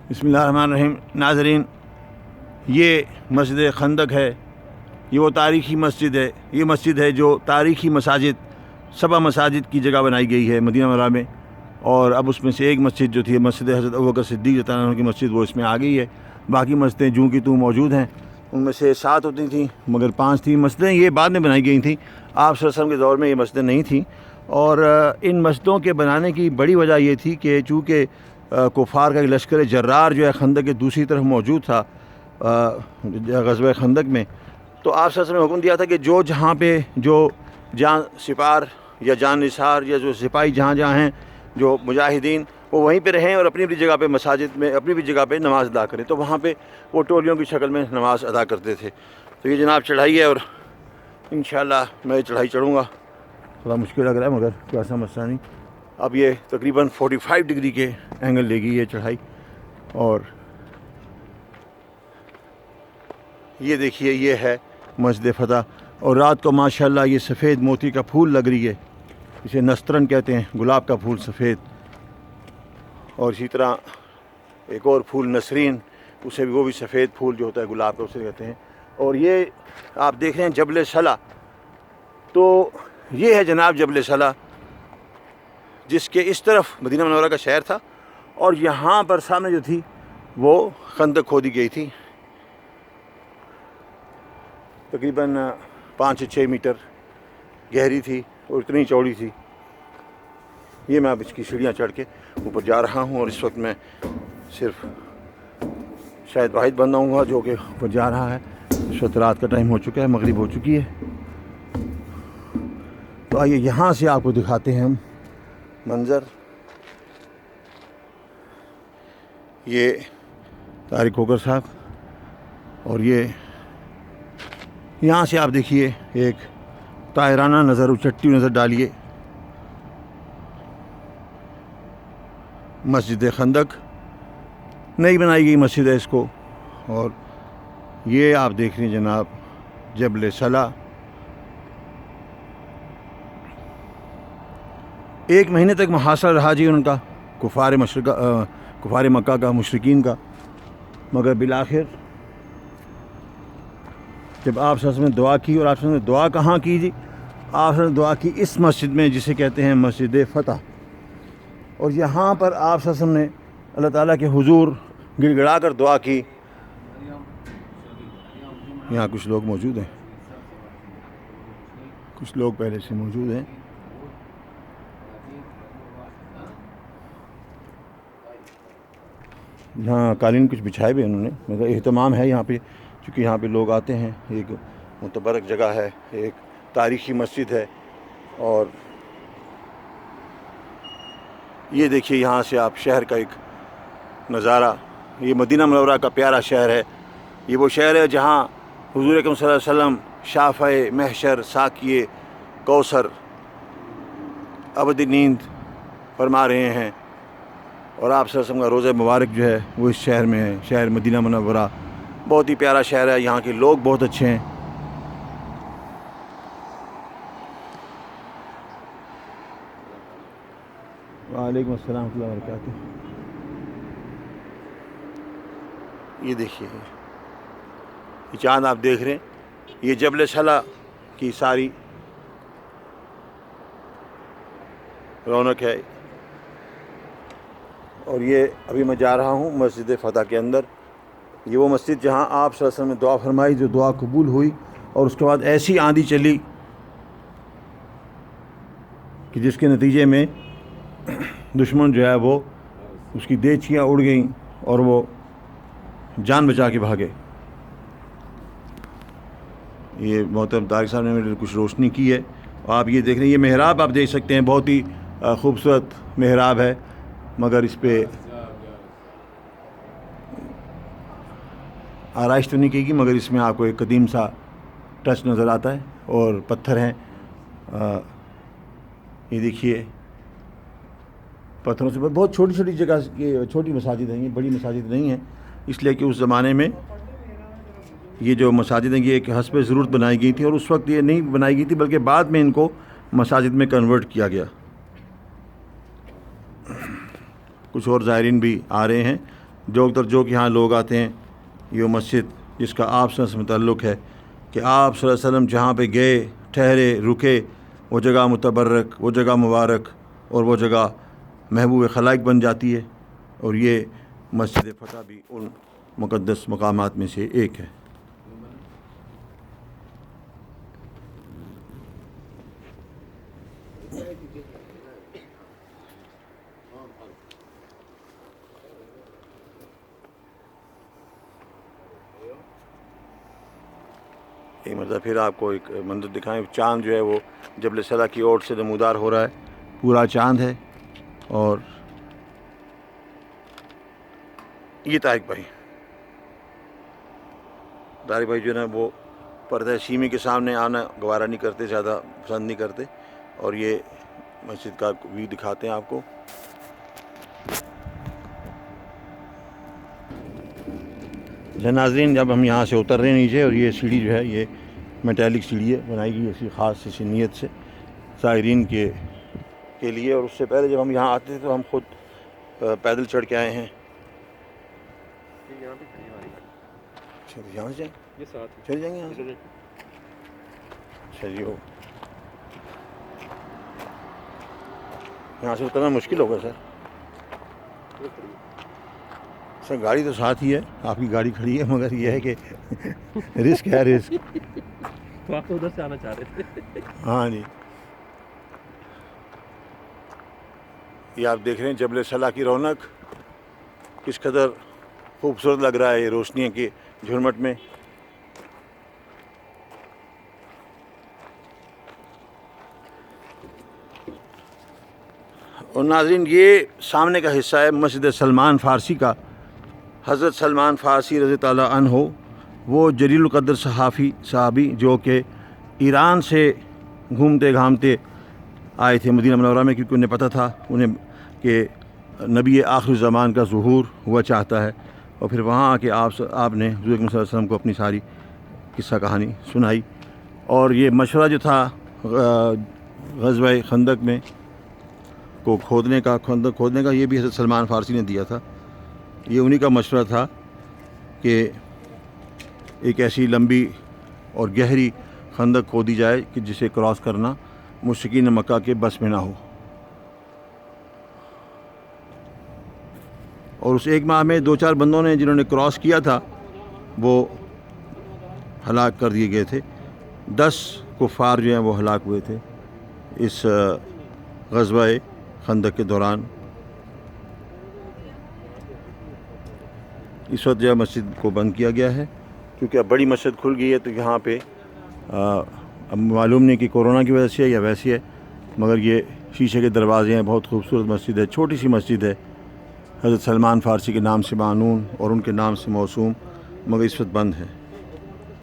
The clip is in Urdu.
بسم اللہ الرحمن الرحیم. ناظرین، یہ مسجد خندق ہے. یہ وہ تاریخی مسجد ہے. یہ مسجد ہے جو تاریخی مساجد 7 مساجد کی جگہ بنائی گئی ہے مدینہ منورہ میں، اور اب اس میں سے ایک مسجد جو تھی مسجد حضرت ابوبکر صدیق رضی اللہ عنہ کی مسجد، وہ اس میں آ گئی ہے. باقی مسجدیں جوں کی توں موجود ہیں. ان میں سے 7 ہوتی تھیں مگر 5 تھیں. مسجدیں یہ بعد میں بنائی گئی تھیں، آپ صلی اللہ علیہ وسلم کے دور میں یہ مسجدیں نہیں تھیں. اور ان مسجدوں کے بنانے کی بڑی وجہ یہ تھی کہ چونکہ کفار کا ایک لشکر جرار جو ہے خندق کے دوسری طرف موجود تھا غزوہ خندق میں، تو آپ صلی اللہ علیہ وسلم نے حکم دیا تھا کہ جو جہاں پہ جو جان سپار یا جان نثار یا جو سپاہی جہاں ہیں جو مجاہدین، وہ وہیں پہ رہیں اور اپنی اپنی جگہ پہ مساجد میں اپنی بھی جگہ پہ نماز ادا کریں. تو وہاں پہ وہ ٹولیوں کی شکل میں نماز ادا کرتے تھے. تو یہ جناب چڑھائی ہے، اور انشاءاللہ میں یہ چڑھائی چڑھوں گا. تھوڑا مشکل لگ رہا ہے مگر کوئی ایسا مسئلہ نہیں. اب یہ تقریباً 45 ڈگری کے اینگل لے گی یہ چڑھائی. اور یہ دیکھیے، یہ ہے مسجد فتح. اور رات کو ماشاءاللہ یہ سفید موتی کا پھول لگ رہی ہے، اسے نسترن کہتے ہیں، گلاب کا پھول سفید. اور اسی طرح ایک اور پھول نسرین، اسے بھی وہ بھی سفید پھول جو ہوتا ہے گلاب کا، اسے کہتے ہیں. اور یہ آپ دیکھ رہے ہیں جبل صلا. تو یہ ہے جناب جبل صلا، جس کے اس طرف مدینہ منورہ کا شہر تھا، اور یہاں پر سامنے جو تھی وہ خندق کھودی گئی تھی. تقریباً 5 سے 6 میٹر گہری تھی اور اتنی چوڑی تھی. یہ میں اب اس کی سیڑھیاں چڑھ کے اوپر جا رہا ہوں، اور اس وقت میں صرف شاید واحد بندہ ہوں گا جو کہ اوپر جا رہا ہے. اس وقت رات کا ٹائم ہو چکا ہے، مغرب ہو چکی ہے. تو آئیے یہاں سے آپ کو دکھاتے ہیں ہم منظر. یہ طارق کوکر صاحب، اور یہ یہاں سے آپ دیکھیے ایک طائرانہ نظر، اچٹی نظر ڈالیے. مسجد خندق نئی بنائی گئی مسجد ہے اس کو. اور یہ آپ دیکھ رہے ہیں جناب جبل صلا. 1 مہینے تک محاصرہ رہا جی ان کا، کفار مکہ کا، مشرکین کا. مگر بالآخر جب آپ صلی اللہ علیہ وسلم نے دعا کی، اور آپ صلی اللہ علیہ وسلم نے دعا کہاں کی جی؟ آپ صلی اللہ علیہ وسلم نے دعا کی اس مسجد میں جسے کہتے ہیں مسجد فتح. اور یہاں پر آپ صلی اللہ علیہ وسلم نے اللہ تعالیٰ کے حضور گڑ گڑا کر دعا کی. یہاں کچھ لوگ موجود ہیں، کچھ لوگ پہلے سے موجود ہیں. یہاں قالین کچھ بچھائے ہوئے انہوں نے، مگر اہتمام ہے یہاں پہ، چونکہ یہاں پہ لوگ آتے ہیں. ایک متبرک جگہ ہے، ایک تاریخی مسجد ہے. اور یہ دیکھیے یہاں سے آپ شہر کا ایک نظارہ. یہ مدینہ منورہ کا پیارا شہر ہے. یہ وہ شہر ہے جہاں حضور اکرم صلی اللہ علیہ وسلم شافع محشر، ساقیے کوثر، ابدی نیند فرما رہے ہیں. اور آپ صلی اللہ علیہ وسلم کا روضہ مبارک جو ہے وہ اس شہر میں ہے، شہر مدینہ منورہ. بہت ہی پیارا شہر ہے. یہاں کے لوگ بہت اچھے ہیں. وعلیکم السلام ورحمۃ اللہ وبرکاتہ. یہ دیکھیے یہ چاند آپ دیکھ رہے ہیں، یہ جبل صلا کی ساری رونق ہے. اور یہ ابھی میں جا رہا ہوں مسجد فتح کے اندر. یہ وہ مسجد جہاں آپ صلی اللہ علیہ وسلم نے دعا فرمائی، جو دعا قبول ہوئی، اور اس کے بعد ایسی آندھی چلی کہ جس کے نتیجے میں دشمن جو ہے وہ اس کی دیچیاں اڑ گئیں اور وہ جان بچا کے بھاگے. یہ محترم طارق صاحب نے میرے کچھ روشنی کی ہے. آپ یہ دیکھ رہے ہیں، یہ محراب آپ دیکھ سکتے ہیں، بہت ہی خوبصورت محراب ہے. مگر اس پہ آرائش تو نہیں کی گئی، مگر اس میں آپ کو ایک قدیم سا ٹچ نظر آتا ہے. اور پتھر ہیں، یہ دیکھیے پتھروں سے بہت چھوٹی چھوٹی جگہ کی چھوٹی مساجد ہیں. یہ بڑی مساجد نہیں ہیں، اس لیے کہ اس زمانے میں یہ جو مساجد ہیں یہ ایک حسب ضرورت بنائی گئی تھی. اور اس وقت یہ نہیں بنائی گئی تھی، بلکہ بعد میں ان کو مساجد میں کنورٹ کیا گیا. کچھ اور زائرین بھی آ رہے ہیں، جو کہ یہاں لوگ آتے ہیں، یہ مسجد جس کا آپ سے متعلق ہے کہ آپ صلی اللہ علیہ وسلم جہاں پہ گئے، ٹھہرے، رکے، وہ جگہ متبرک، وہ جگہ مبارک اور وہ جگہ محبوب خلائق بن جاتی ہے، اور یہ مسجد فتح بھی ان مقدس مقامات میں سے ایک ہے۔ ایک مرتبہ پھر آپ کو ایک منظر دکھائیں، چاند جو ہے وہ جبل صلا کی اوٹ سے نمودار ہو رہا ہے، پورا چاند ہے۔ اور یہ طارق بھائی جو ہے نا وہ پردہ شیمی کے سامنے آنا گوارا نہیں کرتے، زیادہ پسند نہیں کرتے، اور یہ مسجد کا ویو دکھاتے ہیں آپ کو۔ ناظرین، جب ہم یہاں سے اتر رہے ہیں نیچے، اور یہ سیڑھی جو ہے یہ میٹیلک سیڑھی ہے، بنائی گئی اسی خاص اسی نیت سے زائرین کے لیے، اور اس سے پہلے جب ہم یہاں آتے تھے تو ہم خود پیدل چڑھ کے آئے ہیں۔ یہاں سے چل جائیں گے یہاں سے؟ اچھا جی، یہاں سے اترنا مشکل ہوگا سر؟ سر گاڑی تو ساتھ ہی ہے، آپ کی گاڑی کھڑی ہے، مگر یہ ہے کہ رسک ہے، رسک۔ تو آپ تو ادھر سے آنا چاہ رہے تھے؟ ہاں جی، یہ آپ دیکھ رہے ہیں جبل صلا کی رونق کس قدر خوبصورت لگ رہا ہے یہ روشنیوں کے جھرمٹ میں۔ اور ناظرین، یہ سامنے کا حصہ ہے مسجد سلمان فارسی کا۔ حضرت سلمان فارسی رضی اللہ عنہ وہ جلیل القدر صحابی جو کہ ایران سے گھومتے گھامتے آئے تھے مدینہ منورہ میں، کیونکہ انہیں پتہ تھا انہیں کہ نبی آخر زمان کا ظہور ہوا چاہتا ہے، اور پھر وہاں آ کے آپ نے حضور صلی اللہ علیہ وسلم کو اپنی ساری قصہ کہانی سنائی۔ اور یہ مشورہ جو تھا غزوہ خندق میں کو کھودنے کا یہ بھی حضرت سلمان فارسی نے دیا تھا۔ یہ انہی کا مشورہ تھا کہ ایک ایسی لمبی اور گہری خندق کھودی جائے کہ جسے کراس کرنا مشرکین مکہ کے بس میں نہ ہو، اور اس ایک ماہ میں 2-4 بندوں نے جنہوں نے کراس کیا تھا وہ ہلاک کر دیے گئے تھے۔ 10 کفار جو ہیں وہ ہلاک ہوئے تھے اس غزوہ خندق کے دوران۔ اس وقت جو مسجد کو بند کیا گیا ہے کیونکہ اب بڑی مسجد کھل گئی ہے، تو یہاں پہ اب معلوم نہیں کہ کورونا کی وجہ سے ہے یا ویسی ہے، مگر یہ شیشے کے دروازے ہیں، بہت خوبصورت مسجد ہے، چھوٹی سی مسجد ہے، حضرت سلمان فارسی کے نام سے معنون اور ان کے نام سے موسوم، مگر اس وقت بند ہے۔